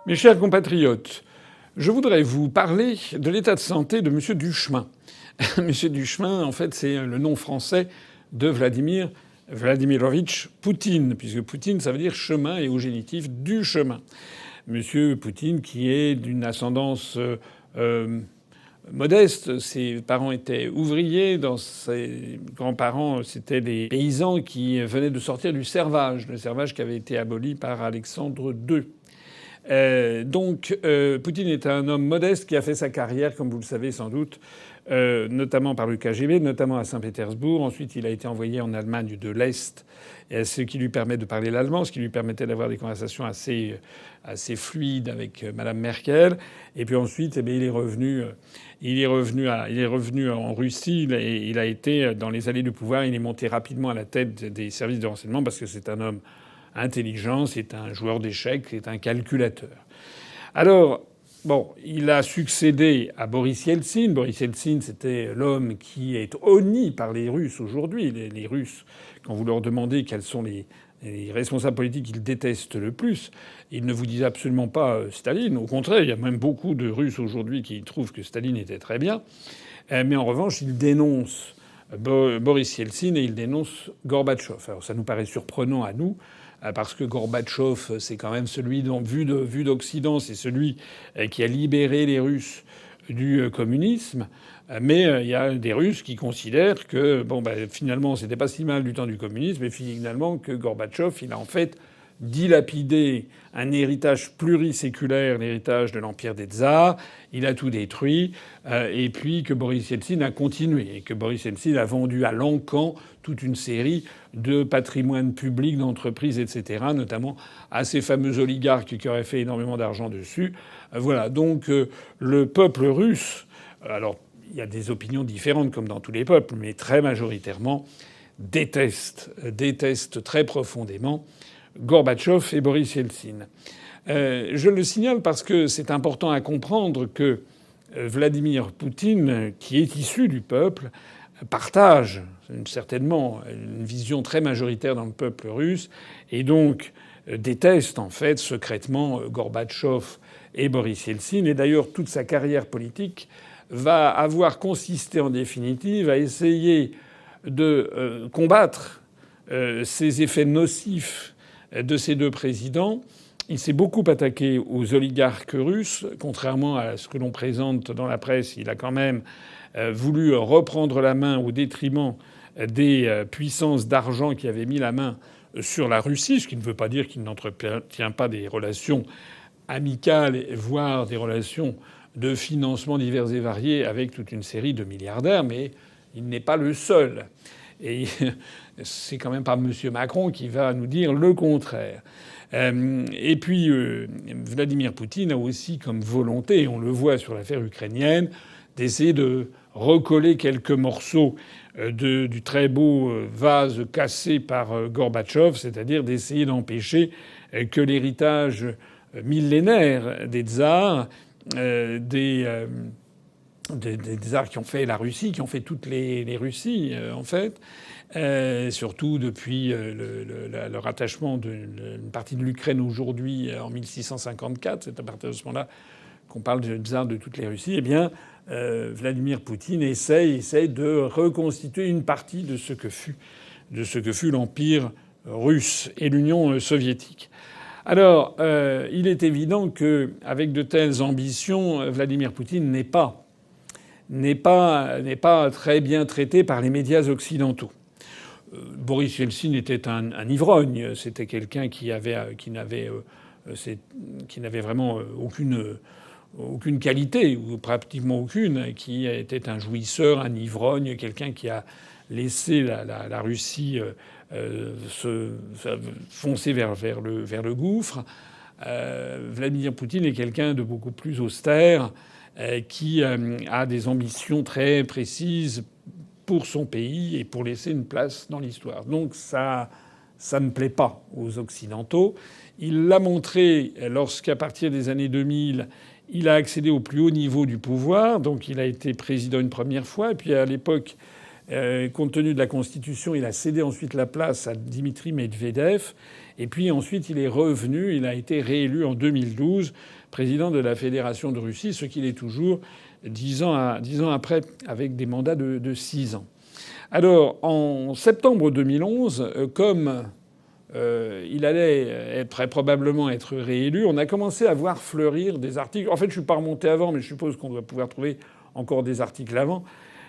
Mes chers compatriotes, je voudrais vous parler de l'état de santé de M. Duchemin. M. Duchemin, en fait, c'est le nom français de Vladimir Vladimirovitch Poutine, puisque Poutine, ça veut dire chemin, et au génitif du chemin. M. Poutine, qui est d'une ascendance modeste. Ses parents étaient ouvriers. Ses grands-parents, c'était des paysans qui venaient de sortir du servage, le servage qui avait été aboli par Alexandre II. Poutine est un homme modeste qui a fait sa carrière, comme vous le savez sans doute, notamment par le KGB, notamment à Saint-Pétersbourg. Ensuite, il a été envoyé en Allemagne de l'Est, ce qui lui permet de parler l'allemand, ce qui lui permettait d'avoir des conversations assez fluides avec Madame Merkel. Et puis ensuite, il est revenu en Russie. Il a été dans les allées du pouvoir. Il est monté rapidement à la tête des services de renseignement parce que c'est un homme intelligent, c'est un joueur d'échecs, c'est un calculateur. Alors, il a succédé à Boris Yeltsin. Boris Yeltsin, c'était l'homme qui est honni par les Russes aujourd'hui. Les Russes, quand vous leur demandez quels sont les responsables politiques qu'ils détestent le plus, ils ne vous disent absolument pas Staline. Au contraire, il y a même beaucoup de Russes aujourd'hui qui trouvent que Staline était très bien. Mais en revanche, ils dénoncent Boris Yeltsin et ils dénoncent Gorbatchev. Alors ça nous paraît surprenant à nous, parce que Gorbatchev, c'est quand même celui dont, vu d'Occident, c'est celui qui a libéré les Russes du communisme. Mais il y a des Russes qui considèrent que finalement, c'était pas si mal du temps du communisme, et finalement que Gorbatchev, il a en fait dilapidé un héritage pluriséculaire, l'héritage de l'empire des tsars. Il a tout détruit, et puis que Boris Yeltsin a continué, et que Boris Yeltsin a vendu à l'encan toute une série de patrimoines publics, d'entreprises, etc., notamment à ces fameux oligarques qui auraient fait énormément d'argent dessus. Voilà. Donc le peuple russe, alors il y a des opinions différentes comme dans tous les peuples, mais très majoritairement déteste très profondément Gorbatchev et Boris Yeltsin. Je le signale parce que c'est important à comprendre que Vladimir Poutine, qui est issu du peuple, partage certainement une vision très majoritaire dans le peuple russe et donc déteste en fait secrètement Gorbatchev et Boris Yeltsin. Et d'ailleurs, toute sa carrière politique va avoir consisté en définitive à essayer de combattre ces effets nocifs de ces deux présidents. Il s'est beaucoup attaqué aux oligarques russes. Contrairement à ce que l'on présente dans la presse, il a quand même voulu reprendre la main au détriment des puissances d'argent qui avaient mis la main sur la Russie, ce qui ne veut pas dire qu'il n'entretient pas des relations amicales, voire des relations de financement divers et variés avec toute une série de milliardaires, mais il n'est pas le seul. Et c'est quand même pas M. Macron qui va nous dire le contraire. Et puis, Vladimir Poutine a aussi comme volonté, et on le voit sur l'affaire ukrainienne, d'essayer de recoller quelques morceaux du très beau vase cassé par Gorbatchev, c'est-à-dire d'essayer d'empêcher que l'héritage millénaire des tsars, des tsars qui ont fait la Russie, qui ont fait toutes les Russies, en fait, surtout depuis le rattachement d'une partie de l'Ukraine aujourd'hui en 1654, c'est à partir de ce moment-là qu'on parle de tsars de toutes les Russies, eh bien, Vladimir Poutine essaye de reconstituer une partie de ce que fut l'Empire russe et l'Union soviétique. Alors, il est évident qu'avec de telles ambitions, Vladimir Poutine n'est pas très bien traité par les médias occidentaux. Boris Yeltsin était un ivrogne. C'était quelqu'un qui n'avait vraiment aucune qualité, ou pratiquement aucune, qui était un jouisseur, un ivrogne, quelqu'un qui a laissé la Russie se foncer vers le gouffre. Vladimir Poutine est quelqu'un de beaucoup plus austère, qui a des ambitions très précises pour son pays et pour laisser une place dans l'histoire. Donc ça ne plaît pas aux Occidentaux. Il l'a montré lorsqu'à partir des années 2000, il a accédé au plus haut niveau du pouvoir. Donc il a été président une première fois. Et puis à l'époque Compte tenu de la Constitution, il a cédé ensuite la place à Dimitri Medvedev. Et puis ensuite, il est revenu. Il a été réélu en 2012 président de la Fédération de Russie, ce qu'il est toujours 10 ans après, avec des mandats de 6 ans. Alors, en septembre 2011, comme il allait très probablement être réélu, on a commencé à voir fleurir des articles. En fait, je suis pas remonté avant, mais je suppose qu'on doit pouvoir trouver encore des articles avant.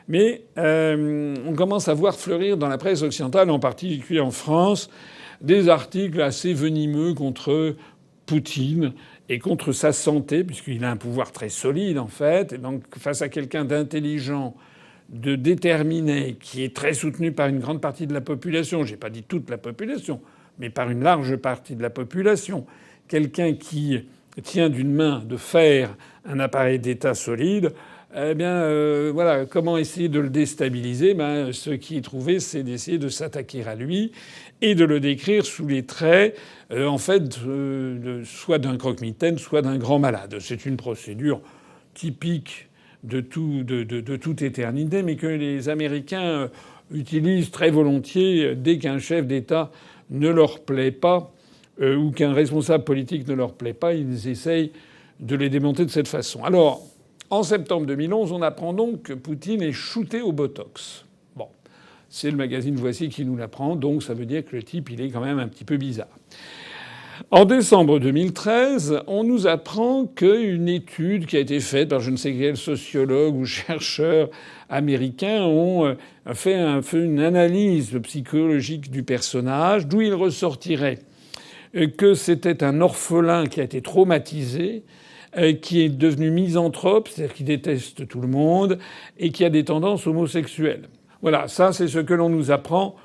Mais on commence à voir fleurir dans la presse occidentale, en particulier en France, des articles assez venimeux contre Poutine et contre sa santé, puisqu'il a un pouvoir très solide, en fait. Et donc, face à quelqu'un d'intelligent, de déterminé, qui est très soutenu par une grande partie de la population, j'ai pas dit toute la population, mais par une large partie de la population, quelqu'un qui tient d'une main de fer un appareil d'État solide, eh bien, voilà, comment essayer de le déstabiliser? Ben, ce qui est trouvé, c'est d'essayer de s'attaquer à lui et de le décrire sous les traits, en fait, soit d'un croque-mitaine, soit d'un grand malade. C'est une procédure typique de toute éternité, mais que les Américains utilisent très volontiers dès qu'un chef d'État ne leur plaît pas ou qu'un responsable politique ne leur plaît pas, ils essayent de les démonter de cette façon. Alors, en septembre 2011, on apprend donc que Poutine est shooté au Botox. Bon, c'est le magazine Voici qui nous l'apprend, donc ça veut dire que le type, il est quand même un petit peu bizarre. En décembre 2013, on nous apprend qu'une étude qui a été faite par je ne sais quel sociologue ou chercheur américain ont fait une analyse psychologique du personnage, d'où il ressortirait que c'était un orphelin qui a été traumatisé, qui est devenu misanthrope, c'est-à-dire qui déteste tout le monde, et qui a des tendances homosexuelles. Voilà, ça c'est ce que l'on nous apprend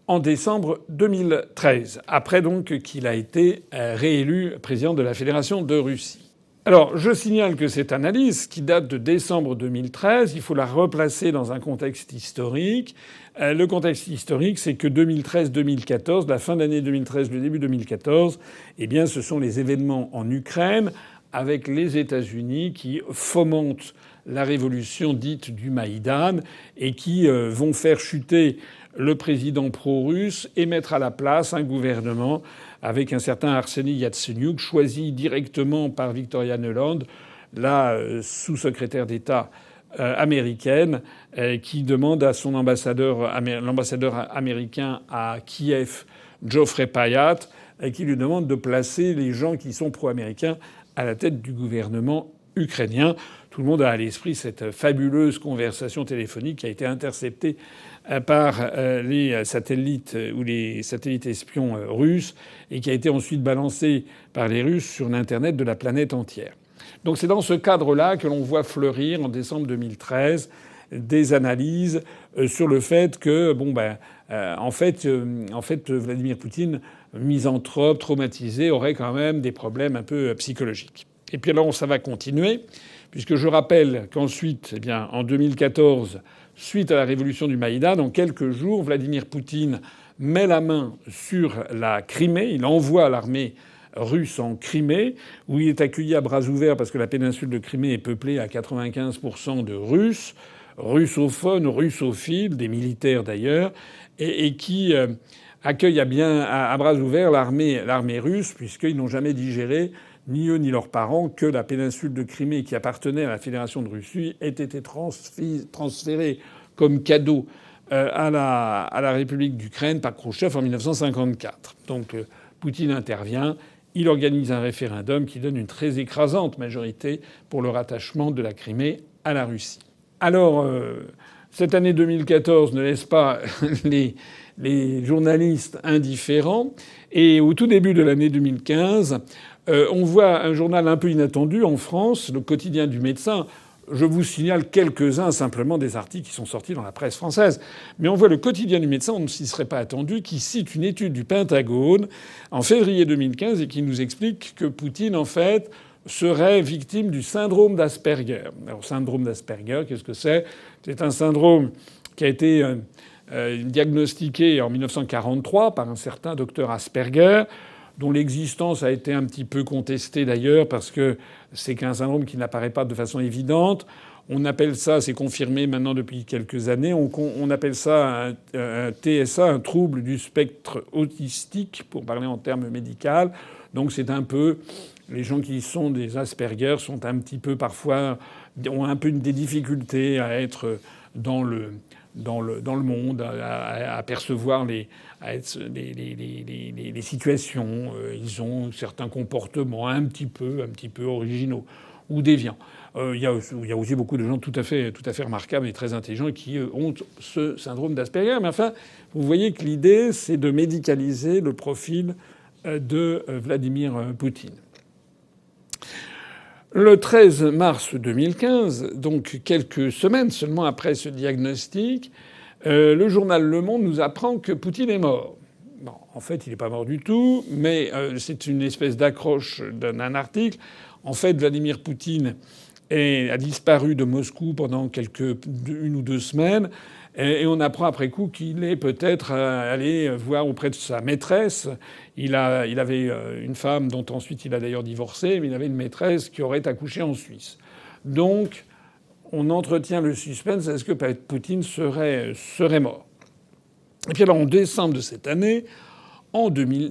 en décembre 2013, après donc qu'il a été réélu président de la Fédération de Russie. Alors, je signale que cette analyse, qui date de décembre 2013, il faut la replacer dans un contexte historique. Le contexte historique, c'est que 2013-2014, la fin d'année 2013, le début 2014, eh bien, ce sont les événements en Ukraine, avec les États-Unis qui fomentent la révolution dite du Maïdan et qui vont faire chuter le président pro-russe et mettre à la place un gouvernement avec un certain Arseniy Yatsenyuk, choisi directement par Victoria Nuland, la sous-secrétaire d'État américaine, qui demande à son l'ambassadeur américain à Kiev, Geoffrey Payat, qui lui demande de placer les gens qui sont pro-américains à la tête du gouvernement ukrainien. Tout le monde a à l'esprit cette fabuleuse conversation téléphonique qui a été interceptée par les satellites ou les satellites espions russes et qui a été ensuite balancée par les Russes sur l'Internet de la planète entière. Donc c'est dans ce cadre-là que l'on voit fleurir en décembre 2013 des analyses sur le fait que en fait Vladimir Poutine, misanthrope, traumatisé, aurait quand même des problèmes un peu psychologiques. Et puis alors ça va continuer, puisque je rappelle qu'ensuite, eh bien, en 2014, suite à la révolution du Maïdan, en quelques jours, Vladimir Poutine met la main sur la Crimée. Il envoie l'armée russe en Crimée, où il est accueilli à bras ouverts parce que la péninsule de Crimée est peuplée à 95% de Russes, russophones, russophiles, des militaires d'ailleurs, et qui accueillent à bras ouverts l'armée russe, puisqu'ils n'ont jamais digéré, ni eux ni leurs parents, que la péninsule de Crimée, qui appartenait à la Fédération de Russie, ait été transférée comme cadeau à la République d'Ukraine par Khrouchtchev en 1954. Donc Poutine intervient, il organise un référendum qui donne une très écrasante majorité pour le rattachement de la Crimée à la Russie. Alors, cette année 2014 ne laisse pas les journalistes indifférents. Et au tout début de l'année 2015, on voit un journal un peu inattendu en France, le Quotidien du Médecin. Je vous signale quelques-uns simplement des articles qui sont sortis dans la presse française. Mais on voit le Quotidien du Médecin, on ne s'y serait pas attendu, qui cite une étude du Pentagone en février 2015 et qui nous explique que Poutine, en fait, serait victime du syndrome d'Asperger. Alors, syndrome d'Asperger, qu'est-ce que c'est? C'est un syndrome qui a été diagnostiqué en 1943 par un certain docteur Asperger, dont l'existence a été un petit peu contestée d'ailleurs parce que c'est qu'un syndrome qui n'apparaît pas de façon évidente. On appelle ça, c'est confirmé maintenant depuis quelques années, on appelle ça un TSA, un trouble du spectre autistique, pour parler en termes médicaux. Donc c'est un peu... Les gens qui sont des Asperger sont un petit peu parfois... ont un peu des difficultés à être dans le monde, à percevoir les situations. Ils ont certains comportements un petit peu originaux ou déviants. Il y a aussi beaucoup de gens tout à fait remarquables et très intelligents qui ont ce syndrome d'Asperger. Mais enfin, vous voyez que l'idée, c'est de médicaliser le profil de Vladimir Poutine. Le 13 mars 2015, donc quelques semaines seulement après ce diagnostic, le journal Le Monde nous apprend que Poutine est mort. Bon, en fait, il n'est pas mort du tout, mais c'est une espèce d'accroche d'un article. En fait, Vladimir Poutine a disparu de Moscou pendant une ou deux semaines. Et on apprend après coup qu'il est peut-être allé voir auprès de sa maîtresse. Il avait une femme dont ensuite il a d'ailleurs divorcé, mais il avait une maîtresse qui aurait accouché en Suisse. Donc, on entretient le suspense. Est-ce que Poutine serait mort? Et puis alors, en décembre de cette année,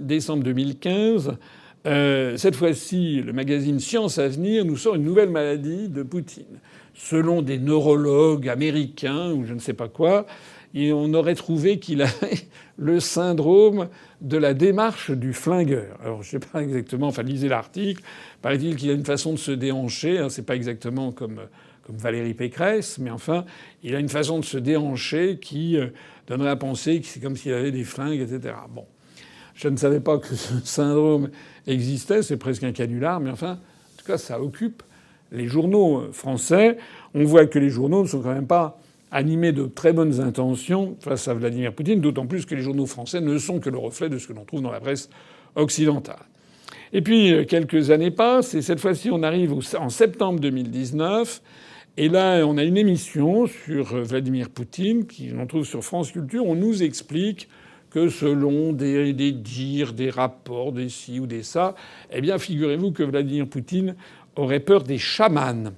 décembre 2015, cette fois-ci, le magazine Science Avenir nous sort une nouvelle maladie de Poutine. Selon des neurologues américains ou je ne sais pas quoi, et on aurait trouvé qu'il avait le syndrome de la démarche du flingueur. Alors je sais pas exactement, enfin lisez l'article. Paraît-il qu'il a une façon de se déhancher. C'est pas exactement comme Valérie Pécresse, mais enfin, il a une façon de se déhancher qui donnerait à penser que c'est comme s'il avait des flingues, etc. Bon. Je ne savais pas que ce syndrome existait, c'est presque un canular, mais enfin, en tout cas, ça occupe les journaux français. On voit que les journaux ne sont quand même pas animés de très bonnes intentions face à Vladimir Poutine, d'autant plus que les journaux français ne sont que le reflet de ce que l'on trouve dans la presse occidentale. Et puis, quelques années passent, et cette fois-ci, on arrive en septembre 2019, et là, on a une émission sur Vladimir Poutine, qu'on trouve sur France Culture. On nous explique que selon des dires, des rapports, des ci ou des ça, eh bien, figurez-vous que Vladimir Poutine aurait peur des chamans.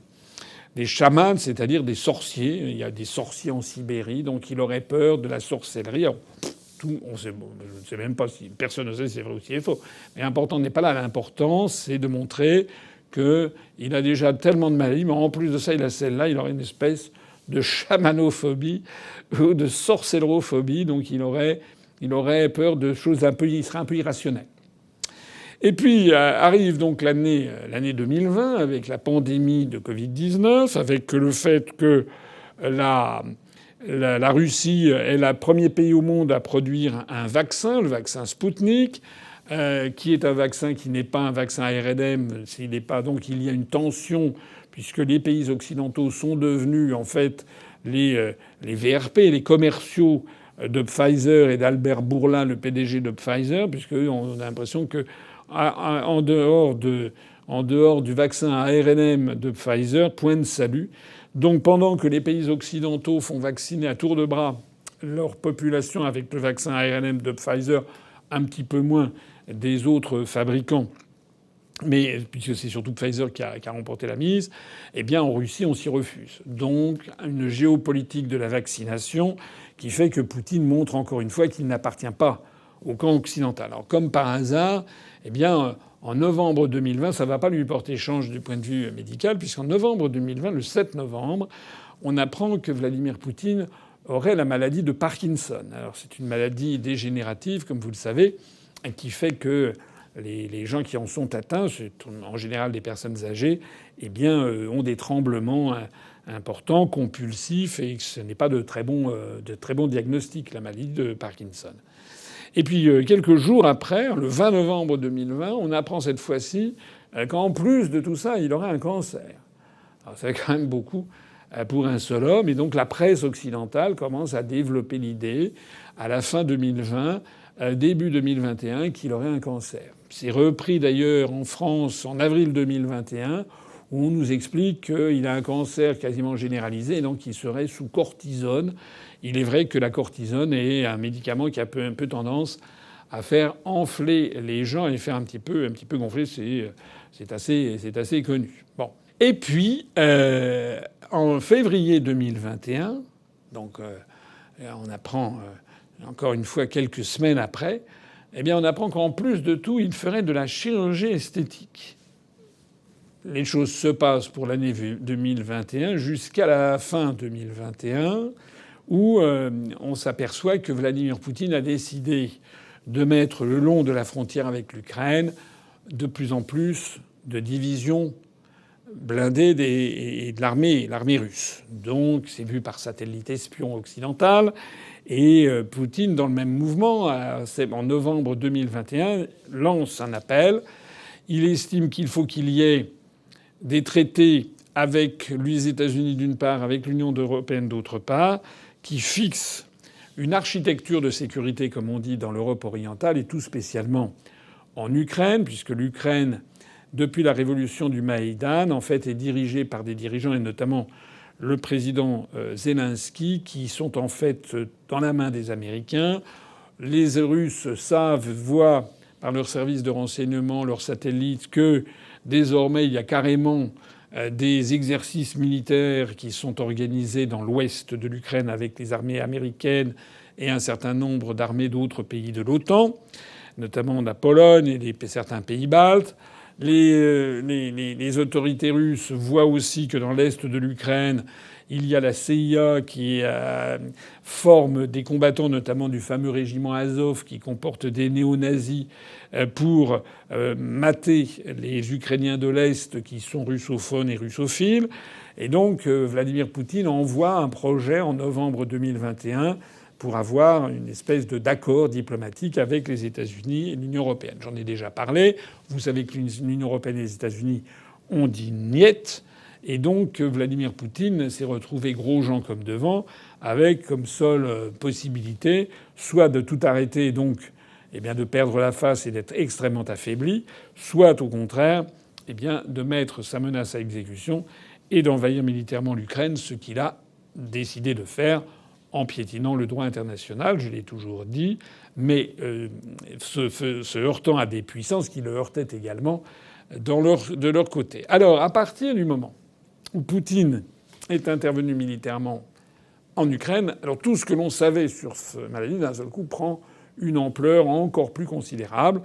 Des chamans, c'est-à-dire des sorciers. Il y a des sorciers en Sibérie, donc il aurait peur de la sorcellerie. Alors, je ne sais même pas si personne ne sait si c'est vrai ou si c'est faux. Mais l'important n'est pas là. L'important, c'est de montrer qu'il a déjà tellement de maladies, mais en plus de ça, il a celle-là. Il aurait une espèce de chamanophobie ou de sorcellerophobie. Donc il aurait peur de choses il serait un peu irrationnel. Et puis arrive donc l'année 2020 avec la pandémie de Covid-19, avec le fait que la Russie est le premier pays au monde à produire un vaccin, le vaccin Spoutnik, qui est un vaccin qui n'est pas un vaccin ARN. Donc il y a une tension puisque les pays occidentaux sont devenus en fait les VRP, les commerciaux de Pfizer et d'Albert Bourla, le PDG de Pfizer, puisqu'on a l'impression que en dehors du vaccin ARNM de Pfizer, point de salut. Donc pendant que les pays occidentaux font vacciner à tour de bras leur population avec le vaccin ARNM de Pfizer, un petit peu moins des autres fabricants, mais puisque c'est surtout Pfizer qui a remporté la mise, eh bien en Russie on s'y refuse. Donc une géopolitique de la vaccination qui fait que Poutine montre encore une fois qu'il n'appartient pas au camp occidental. Alors comme par hasard, eh bien en novembre 2020, ça ne va pas lui porter chance du point de vue médical, puisqu'en novembre 2020, le 7 novembre, on apprend que Vladimir Poutine aurait la maladie de Parkinson. Alors c'est une maladie dégénérative, comme vous le savez, qui fait que les gens qui en sont atteints, c'est en général des personnes âgées, eh bien ont des tremblements importants, compulsifs, et ce n'est pas de très bon diagnostic, la maladie de Parkinson. Et puis quelques jours après, le 20 novembre 2020, on apprend cette fois-ci qu'en plus de tout ça, il aurait un cancer. Alors c'est quand même beaucoup pour un seul homme. Et donc la presse occidentale commence à développer l'idée, à la fin 2020, début 2021, qu'il aurait un cancer. C'est repris d'ailleurs en France en avril 2021, où on nous explique qu'il a un cancer quasiment généralisé et donc il serait sous cortisone. Il est vrai que la cortisone est un médicament qui a un peu tendance à faire enfler les gens et faire un petit peu gonfler. C'est assez connu. Bon. Et puis, en février 2021, donc on apprend encore une fois quelques semaines après, eh bien on apprend qu'en plus de tout, il ferait de la chirurgie esthétique. Les choses se passent pour l'année 2021 jusqu'à la fin 2021, où on s'aperçoit que Vladimir Poutine a décidé de mettre le long de la frontière avec l'Ukraine de plus en plus de divisions blindées et de l'armée russe. Donc c'est vu par satellite espion occidental. Et Poutine, dans le même mouvement, en novembre 2021, lance un appel. Il estime qu'il faut qu'il y ait des traités avec les États-Unis d'une part, avec l'Union européenne d'autre part, qui fixent une architecture de sécurité, comme on dit, dans l'Europe orientale, et tout spécialement en Ukraine, puisque l'Ukraine, depuis la révolution du Maïdan, en fait, est dirigée par des dirigeants, et notamment le président Zelensky, qui sont en fait dans la main des Américains. Les Russes voient par leurs services de renseignement, leurs satellites, que désormais il y a carrément des exercices militaires qui sont organisés dans l'ouest de l'Ukraine avec les armées américaines et un certain nombre d'armées d'autres pays de l'OTAN, notamment la Pologne et certains pays baltes. Les autorités russes voient aussi que dans l'est de l'Ukraine, il y a la CIA qui forme des combattants, notamment du fameux régiment Azov, qui comporte des néo-nazis pour mater les Ukrainiens de l'Est qui sont russophones et russophiles. Et donc Vladimir Poutine envoie un projet en novembre 2021 pour avoir une espèce d'accord diplomatique avec les États-Unis et l'Union européenne. J'en ai déjà parlé. Vous savez que l'Union européenne et les États-Unis ont dit niet. Et donc Vladimir Poutine s'est retrouvé gros Jean comme devant, avec comme seule possibilité soit de tout arrêter et donc de perdre la face et d'être extrêmement affaibli, soit au contraire de mettre sa menace à exécution et d'envahir militairement l'Ukraine, ce qu'il a décidé de faire en piétinant le droit international, je l'ai toujours dit, mais se heurtant à des puissances qui le heurtaient également de leur côté. Alors, à partir du moment où Poutine est intervenu militairement en Ukraine, alors tout ce que l'on savait sur cette maladie, d'un seul coup, prend une ampleur encore plus considérable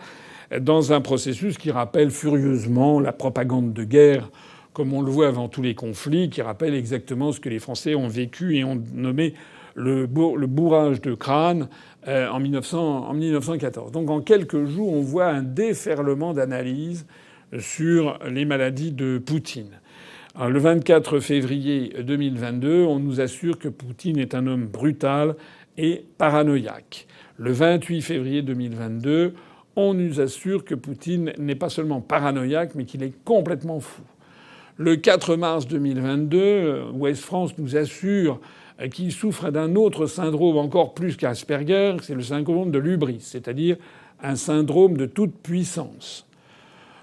dans un processus qui rappelle furieusement la propagande de guerre, comme on le voit avant tous les conflits, qui rappelle exactement ce que les Français ont vécu et ont nommé le bourrage de crâne en 1914. Donc en quelques jours, on voit un déferlement d'analyses sur les maladies de Poutine. Alors, le 24 février 2022, on nous assure que Poutine est un homme brutal et paranoïaque. Le 28 février 2022, on nous assure que Poutine n'est pas seulement paranoïaque, mais qu'il est complètement fou. Le 4 mars 2022, Ouest France nous assure qu'il souffre d'un autre syndrome encore plus qu'Asperger, c'est le syndrome de l'hubris, c'est-à-dire un syndrome de toute puissance.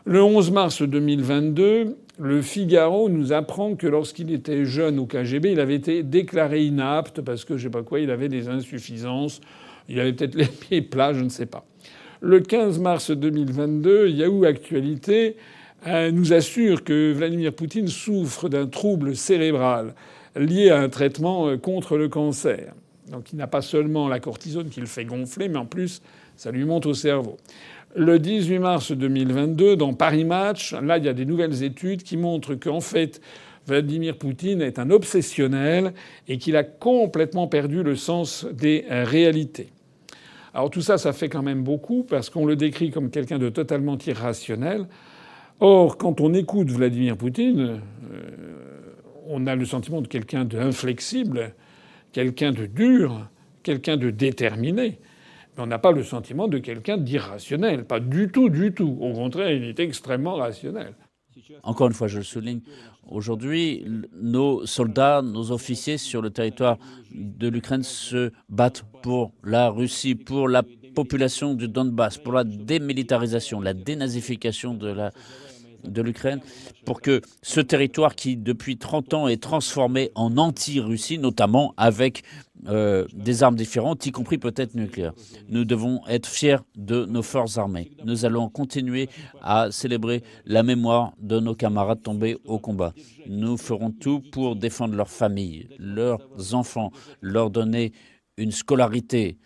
Le 11 mars 2022, le Figaro nous apprend que lorsqu'il était jeune au KGB, il avait été déclaré inapte parce que je sais pas quoi, il avait des insuffisances, il avait peut-être les pieds plats, je ne sais pas. Le 15 mars 2022, Yahoo Actualité nous assure que Vladimir Poutine souffre d'un trouble cérébral lié à un traitement contre le cancer. Donc il n'a pas seulement la cortisone qui le fait gonfler, mais en plus, ça lui monte au cerveau. Le 18 mars 2022, dans Paris Match, là, il y a des nouvelles études qui montrent qu'en fait, Vladimir Poutine est un obsessionnel et qu'il a complètement perdu le sens des réalités. Alors tout ça, ça fait quand même beaucoup parce qu'on le décrit comme quelqu'un de totalement irrationnel. Or, quand on écoute Vladimir Poutine, on a le sentiment de quelqu'un d'inflexible, quelqu'un de dur, quelqu'un de déterminé. Mais on n'a pas le sentiment de quelqu'un d'irrationnel. Pas du tout, du tout. Au contraire, il est extrêmement rationnel. Encore une fois, je le souligne, aujourd'hui, nos soldats, nos officiers sur le territoire de l'Ukraine se battent pour la Russie, pour la population du Donbass, pour la démilitarisation, la dénazification de de l'Ukraine pour que ce territoire qui, depuis 30 ans, est transformé en anti-Russie, notamment avec des armes différentes, y compris peut-être nucléaires. Nous devons être fiers de nos forces armées. Nous allons continuer à célébrer la mémoire de nos camarades tombés au combat. Nous ferons tout pour défendre leurs familles, leurs enfants, leur donner une scolarité.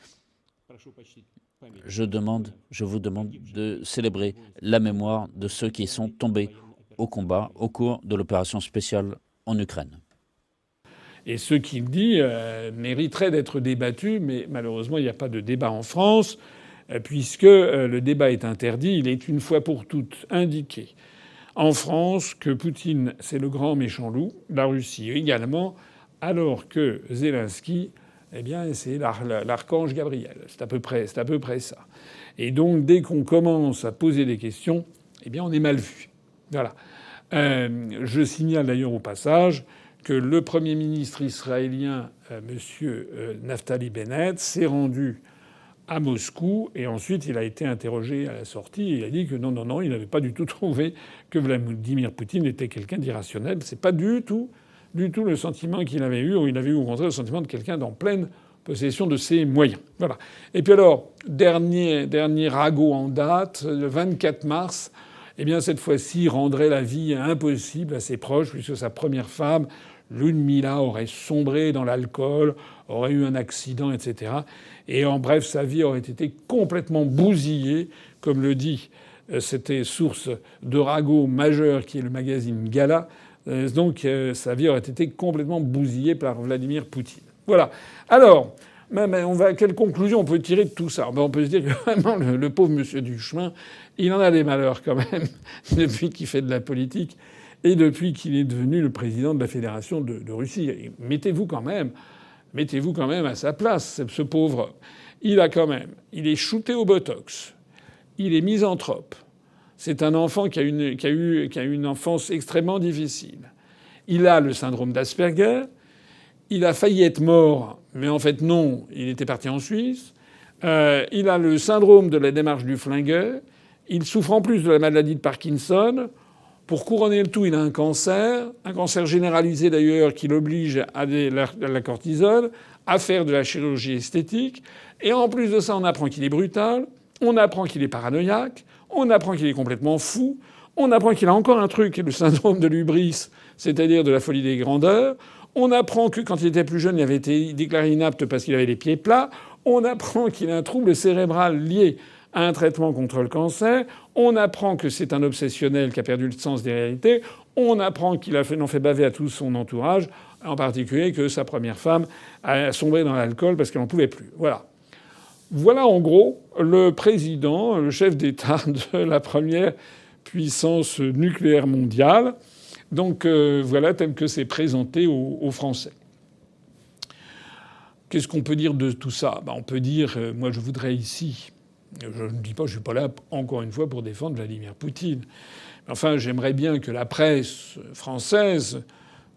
Je vous demande de célébrer la mémoire de ceux qui sont tombés au combat au cours de l'opération spéciale en Ukraine. Et ce qu'il dit mériterait d'être débattu, mais malheureusement, il n'y a pas de débat en France, puisque le débat est interdit. Il est une fois pour toutes indiqué en France que Poutine, c'est le grand méchant loup, la Russie également, alors que Zelensky, eh bien, c'est l'archange Gabriel. C'est à peu près ça. Et donc, dès qu'on commence à poser des questions, eh bien, on est mal vu. Voilà. Je signale d'ailleurs au passage que le Premier ministre israélien, M. Naftali Bennett, s'est rendu à Moscou et ensuite il a été interrogé à la sortie et il a dit que non, il n'avait pas du tout trouvé que Vladimir Poutine était quelqu'un d'irrationnel. C'est pas du tout le sentiment qu'il avait eu, ou il avait eu au contraire le sentiment de quelqu'un en pleine possession de ses moyens. Voilà. Et puis alors, dernier ragot en date, le 24 mars, eh bien cette fois-ci rendrait la vie impossible à ses proches puisque sa première femme, Ludmila, aurait sombré dans l'alcool, aurait eu un accident, etc. Et en bref, sa vie aurait été complètement bousillée, comme le dit, c'était source de ragot majeur qui est le magazine Gala. Donc sa vie aurait été complètement bousillée par Vladimir Poutine. Voilà. Alors, quelle conclusion on peut tirer de tout ça? On peut se dire que vraiment le pauvre monsieur Duchemin, il en a des malheurs quand même depuis qu'il fait de la politique et depuis qu'il est devenu le président de la Fédération de Russie. Et mettez-vous quand même à sa place, ce pauvre. Il est shooté au botox. Il est misanthrope. C'est un enfant qui a eu une enfance extrêmement difficile. Il a le syndrome d'Asperger. Il a failli être mort, mais en fait non, il était parti en Suisse. Il a le syndrome de la démarche du flingueur. Il souffre en plus de la maladie de Parkinson. Pour couronner le tout, il a un cancer généralisé d'ailleurs qui l'oblige à la cortisone, à faire de la chirurgie esthétique. Et en plus de ça, on apprend qu'il est brutal, on apprend qu'il est paranoïaque, on apprend qu'il est complètement fou, on apprend qu'il a encore un truc, le syndrome de l'hubris, c'est-à-dire de la folie des grandeurs. On apprend que quand il était plus jeune, il avait été déclaré inapte parce qu'il avait les pieds plats. On apprend qu'il a un trouble cérébral lié à un traitement contre le cancer. On apprend que c'est un obsessionnel qui a perdu le sens des réalités. On apprend qu'il en fait baver à tout son entourage, en particulier que sa première femme a sombré dans l'alcool parce qu'elle n'en pouvait plus. Voilà. Voilà en gros le président, le chef d'État de la première puissance nucléaire mondiale. Donc voilà tel que c'est présenté aux Français. Qu'est-ce qu'on peut dire de tout ça? On peut dire, moi je voudrais ici, je ne dis pas, je suis pas là encore une fois pour défendre Vladimir Poutine. Enfin, j'aimerais bien que la presse française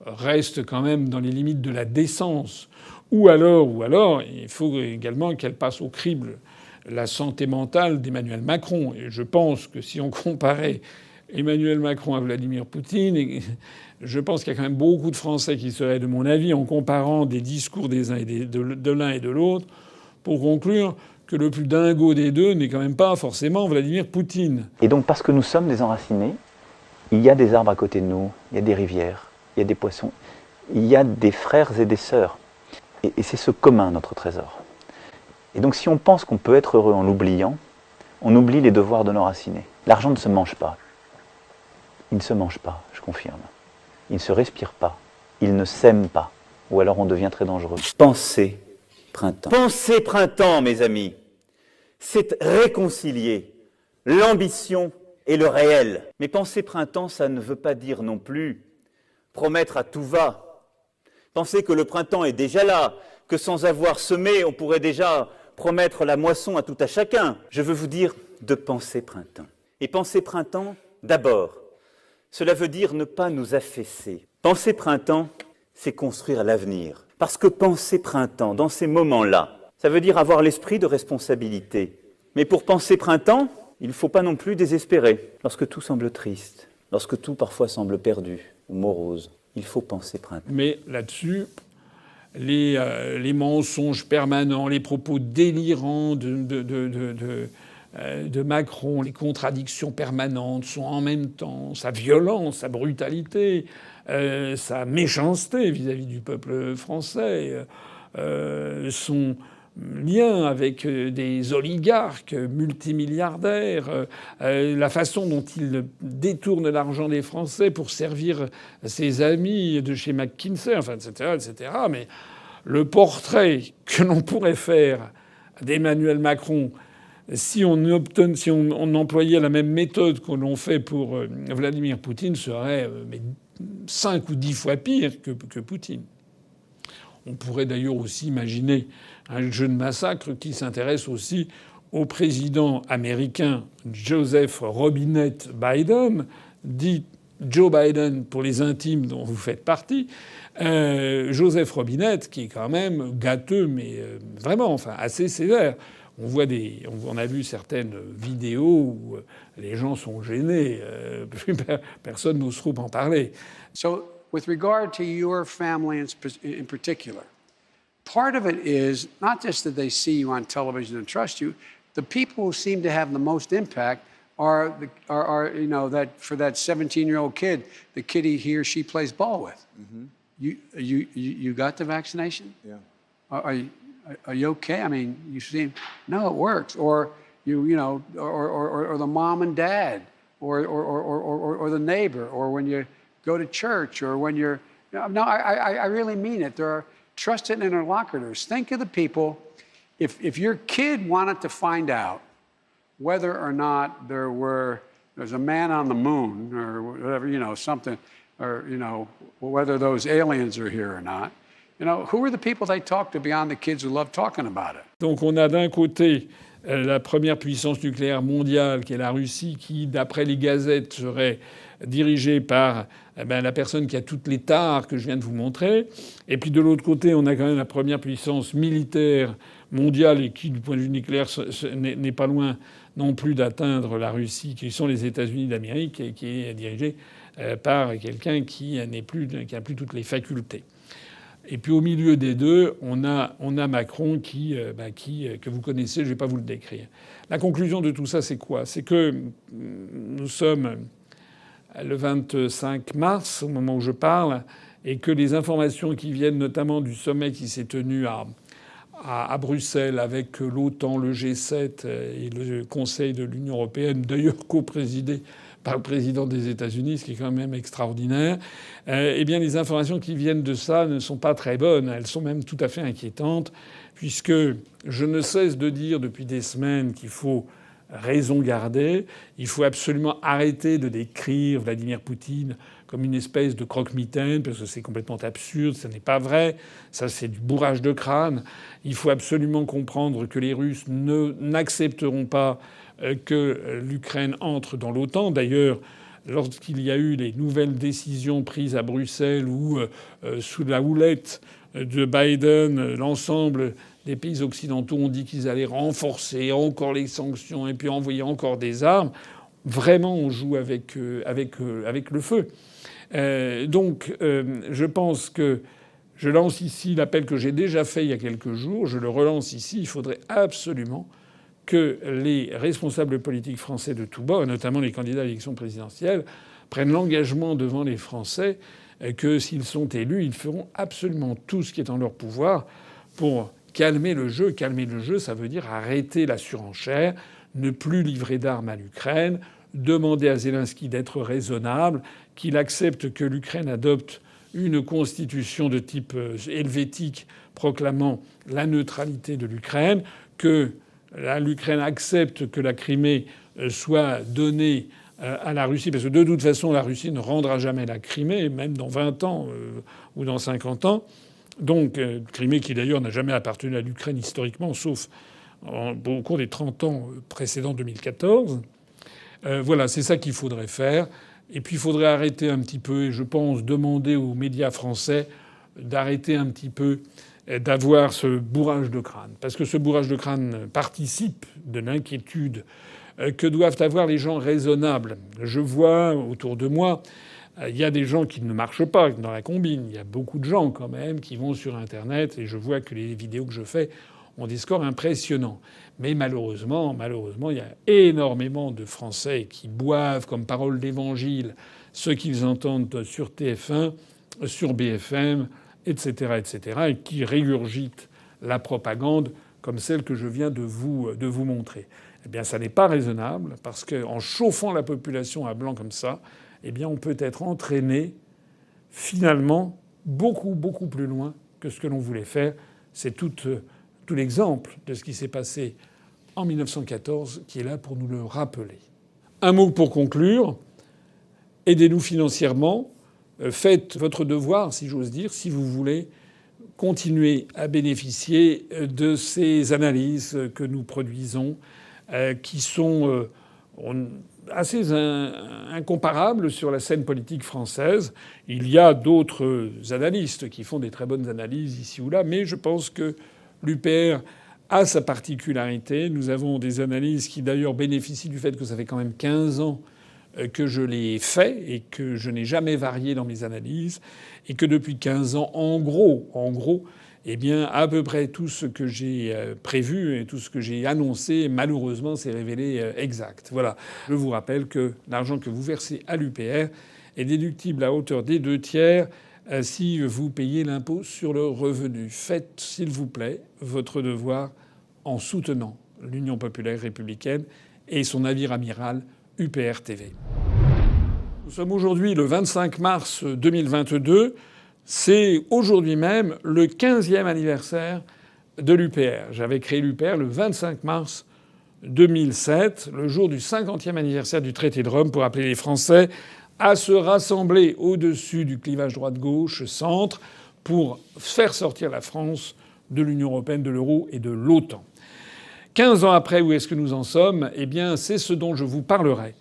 reste quand même dans les limites de la décence. Ou alors, il faut également qu'elle passe au crible la santé mentale d'Emmanuel Macron. Et je pense que si on comparait Emmanuel Macron à Vladimir Poutine, et je pense qu'il y a quand même beaucoup de Français qui seraient de mon avis, en comparant des discours des uns et de l'un et de l'autre, pour conclure que le plus dingo des deux n'est quand même pas forcément Vladimir Poutine. Et donc parce que nous sommes des enracinés, il y a des arbres à côté de nous, il y a des rivières, il y a des poissons, il y a des frères et des sœurs. Et c'est ce commun, notre trésor. Et donc si on pense qu'on peut être heureux en l'oubliant, on oublie les devoirs de l'enraciné. L'argent ne se mange pas. Il ne se mange pas, je confirme. Il ne se respire pas. Il ne s'aime pas. Ou alors on devient très dangereux. Pensez printemps. Pensez printemps, mes amis. C'est réconcilier l'ambition et le réel. Mais penser printemps, ça ne veut pas dire non plus promettre à tout va. Pensez que le printemps est déjà là, que sans avoir semé, on pourrait déjà promettre la moisson à tout à chacun. Je veux vous dire de penser printemps. Et penser printemps, d'abord, cela veut dire ne pas nous affaisser. Penser printemps, c'est construire l'avenir. Parce que penser printemps, dans ces moments-là, ça veut dire avoir l'esprit de responsabilité. Mais pour penser printemps, il ne faut pas non plus désespérer. Lorsque tout semble triste, Lorsque tout parfois semble perdu ou morose, il faut penser printemps. Mais là-dessus, les mensonges permanents, les propos délirants de Macron, les contradictions permanentes, sont en même temps sa violence, sa brutalité, sa méchanceté vis-à-vis du peuple français, son lien avec des oligarques multimilliardaires, la façon dont il détourne l'argent des Français pour servir ses amis de chez McKinsey, enfin, etc., etc. Mais le portrait que l'on pourrait faire d'Emmanuel Macron si on employait la même méthode que l'on fait pour Vladimir Poutine serait 5 ou 10 fois pire que Poutine. On pourrait d'ailleurs aussi imaginer un jeu de massacre qui s'intéresse aussi au président américain Joseph Robinette Biden, dit Joe Biden pour les intimes dont vous faites partie. Joseph Robinette, qui est quand même gâteux, mais vraiment, enfin, assez sévère. On a vu certaines vidéos où les gens sont gênés. Personne n'ose trop en parler. So, with regard to your family in particular, part of it is not just that they see you on television and trust you. The people who seem to have the most impact are you know, that for that 17-year-old kid, the kid he or she plays ball with. Mm-hmm. You got the vaccination? Yeah. Are you okay? I mean, you seem no, it works. Or you know, or the mom and dad, or the neighbor, or when you go to church, or when you're no, I really mean it. There are trusted interlocutors. Think of the people. If your kid wanted to find out whether or not there's a man on the moon or whatever, you know, something, or you know, whether those aliens are here or not. You know, who are the people they talk to beyond the kids who love talking about it? Donc on a d'un côté la première puissance nucléaire mondiale, qui est la Russie, qui, d'après les gazettes, serait dirigée par la personne qui a toutes les tares que je viens de vous montrer. Et puis de l'autre côté, on a quand même la première puissance militaire mondiale et qui, du point de vue nucléaire, n'est pas loin non plus d'atteindre la Russie, qui sont les États-Unis d'Amérique, et qui est dirigée par quelqu'un qui a plus toutes les facultés. Et puis au milieu des deux, on a Macron que vous connaissez, je ne vais pas vous le décrire. La conclusion de tout ça, c'est quoi? C'est que nous sommes le 25 mars, au moment où je parle, et que les informations qui viennent notamment du sommet qui s'est tenu à Bruxelles avec l'OTAN, le G7 et le Conseil de l'Union européenne, d'ailleurs co-présidé par le président des États-Unis, ce qui est quand même extraordinaire, eh bien les informations qui viennent de ça ne sont pas très bonnes. Elles sont même tout à fait inquiétantes, puisque je ne cesse de dire depuis des semaines qu'il faut raison garder. Il faut absolument arrêter de décrire Vladimir Poutine comme une espèce de croque-mitaine, parce que c'est complètement absurde, ce n'est pas vrai. Ça, c'est du bourrage de crâne. Il faut absolument comprendre que les Russes n'accepteront pas que l'Ukraine entre dans l'OTAN. D'ailleurs, lorsqu'il y a eu les nouvelles décisions prises à Bruxelles où, sous la houlette de Biden, l'ensemble des pays occidentaux ont dit qu'ils allaient renforcer encore les sanctions et puis envoyer encore des armes, vraiment on joue avec le feu. Donc je pense que je lance ici l'appel que j'ai déjà fait il y a quelques jours, je le relance ici, il faudrait absolument que les responsables politiques français de tous bords, et notamment les candidats à l'élection présidentielle, prennent l'engagement devant les Français que s'ils sont élus, ils feront absolument tout ce qui est en leur pouvoir pour calmer le jeu. Calmer le jeu, ça veut dire arrêter la surenchère, ne plus livrer d'armes à l'Ukraine, demander à Zelensky d'être raisonnable, qu'il accepte que l'Ukraine adopte une constitution de type helvétique proclamant la neutralité de l'Ukraine, que l'Ukraine accepte que la Crimée soit donnée à la Russie, parce que de toute façon, la Russie ne rendra jamais la Crimée, même dans 20 ans ou dans 50 ans. Donc, Crimée qui d'ailleurs n'a jamais appartenu à l'Ukraine historiquement, sauf au cours des 30 ans précédents 2014. Voilà, c'est ça qu'il faudrait faire. Et puis il faudrait arrêter un petit peu, et je pense demander aux médias français d'arrêter un petit peu d'avoir ce bourrage de crâne. Parce que ce bourrage de crâne participe de l'inquiétude que doivent avoir les gens raisonnables. Je vois autour de moi, il y a des gens qui ne marchent pas dans la combine. Il y a beaucoup de gens quand même qui vont sur Internet et je vois que les vidéos que je fais ont des scores impressionnants. Mais malheureusement, il y a énormément de Français qui boivent comme parole d'évangile ce qu'ils entendent sur TF1, sur BFM, etc., et qui régurgitent la propagande comme celle que je viens de vous montrer. Eh bien, ça n'est pas raisonnable parce qu'en chauffant la population à blanc comme ça, eh bien, on peut être entraîné finalement beaucoup plus loin que ce que l'on voulait faire. C'est tout l'exemple de ce qui s'est passé en 1914 qui est là pour nous le rappeler. Un mot pour conclure. Aidez-nous financièrement. Faites votre devoir, si j'ose dire, si vous voulez continuer à bénéficier de ces analyses que nous produisons, qui sont assez incomparables sur la scène politique française. Il y a d'autres analystes qui font des très bonnes analyses ici ou là, mais je pense que l'UPR a sa particularité. Nous avons des analyses qui d'ailleurs bénéficient du fait que ça fait quand même 15 ans que je l'ai fait et que je n'ai jamais varié dans mes analyses et que depuis 15 ans, en gros, eh bien, à peu près tout ce que j'ai prévu et tout ce que j'ai annoncé, malheureusement, s'est révélé exact. Voilà. Je vous rappelle que l'argent que vous versez à l'UPR est déductible à hauteur des 2/3 si vous payez l'impôt sur le revenu. Faites, s'il vous plaît, votre devoir en soutenant l'Union populaire républicaine et son navire amiral UPR TV. Nous sommes aujourd'hui le 25 mars 2022. C'est aujourd'hui même le 15e anniversaire de l'UPR. J'avais créé l'UPR le 25 mars 2007, le jour du 50e anniversaire du traité de Rome, pour appeler les Français à se rassembler au-dessus du clivage droite-gauche-centre pour faire sortir la France de l'Union européenne, de l'euro et de l'OTAN. 15 ans après, où est-ce que nous en sommes ? Eh bien, c'est ce dont je vous parlerai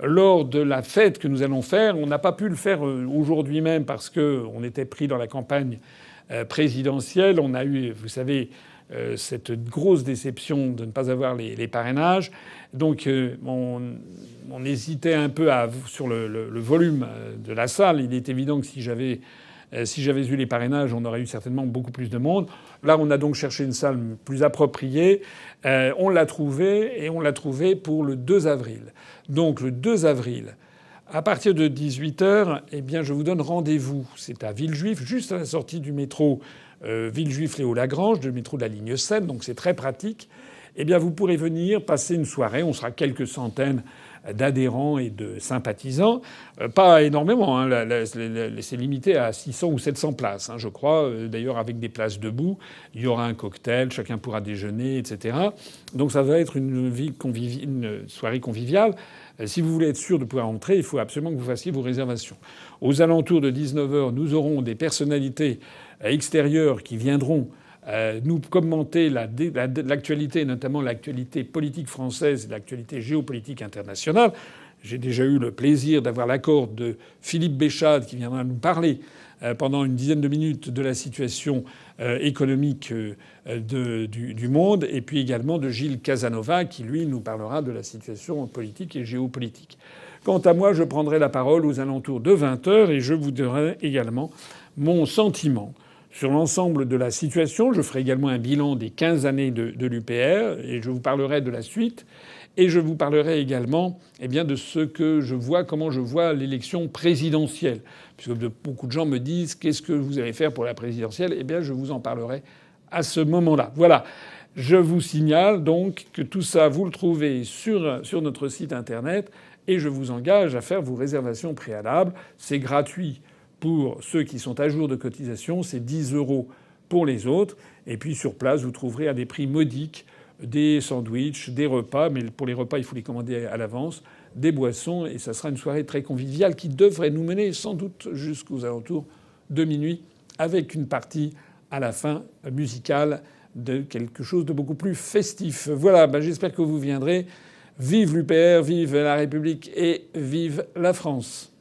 lors de la fête que nous allons faire. On n'a pas pu le faire aujourd'hui même parce qu'on était pris dans la campagne présidentielle. On a eu, vous savez, cette grosse déception de ne pas avoir les parrainages. Donc on hésitait un peu sur le volume de la salle. Il est évident que si j'avais eu les parrainages, on aurait eu certainement beaucoup plus de monde. Là, on a donc cherché une salle plus appropriée. On l'a trouvée, et on l'a trouvée pour le 2 avril. Donc le 2 avril, à partir de 18h, eh bien, je vous donne rendez-vous. C'est à Villejuif, juste à la sortie du métro Villejuif-Léo-Lagrange, du métro de la ligne 7, donc c'est très pratique. Eh bien, vous pourrez venir passer une soirée. On sera quelques centaines d'adhérents et de sympathisants. Pas énormément, hein. C'est limité à 600 ou 700 places, hein, je crois. D'ailleurs, avec des places debout. Il y aura un cocktail, chacun pourra déjeuner, etc. Donc ça va être une soirée conviviale. Si vous voulez être sûr de pouvoir entrer, il faut absolument que vous fassiez vos réservations. Aux alentours de 19h, nous aurons des personnalités extérieures qui viendront nous commenter l'actualité, notamment l'actualité politique française et l'actualité géopolitique internationale. J'ai déjà eu le plaisir d'avoir l'accord de Philippe Béchade qui viendra nous parler pendant une dizaine de minutes de la situation économique du monde, et puis également de Gilles Casanova qui, lui, nous parlera de la situation politique et géopolitique. Quant à moi, je prendrai la parole aux alentours de 20h et je vous donnerai également mon sentiment sur l'ensemble de la situation. Je ferai également un bilan des 15 années de l'UPR et je vous parlerai de la suite. Et je vous parlerai également de ce que je vois, comment je vois l'élection présidentielle. Puisque beaucoup de gens me disent « Qu'est-ce que vous allez faire pour la présidentielle ?» Eh bien, je vous en parlerai à ce moment-là. Voilà. Je vous signale donc que tout ça, vous le trouvez sur notre site Internet et je vous engage à faire vos réservations préalables. C'est gratuit pour ceux qui sont à jour de cotisation, c'est 10 € pour les autres. Et puis sur place, vous trouverez à des prix modiques des sandwichs, des repas, mais pour les repas, il faut les commander à l'avance, des boissons, et ça sera une soirée très conviviale qui devrait nous mener sans doute jusqu'aux alentours de minuit, avec une partie à la fin musicale de quelque chose de beaucoup plus festif. Voilà, j'espère que vous viendrez. Vive l'UPR, vive la République et vive la France.